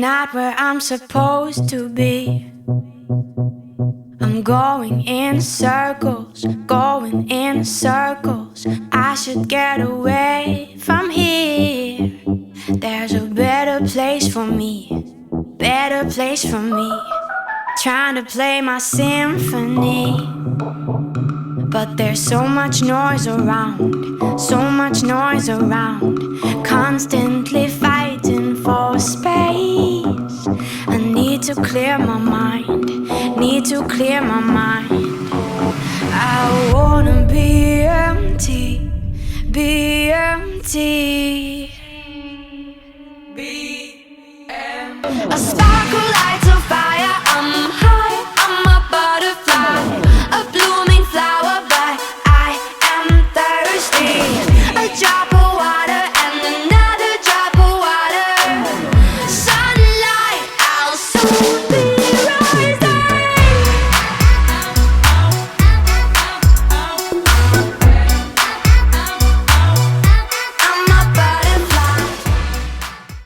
not where I'm supposed to be. I'm going in circles, going in circles. I should get away from here. There's a better place for me, better place for me. Trying to play my symphony, but there's so much noise around, so much noise around. Constantly fighting for space. I need to clear my mind, need to clear my mind. I wanna be empty, be empty.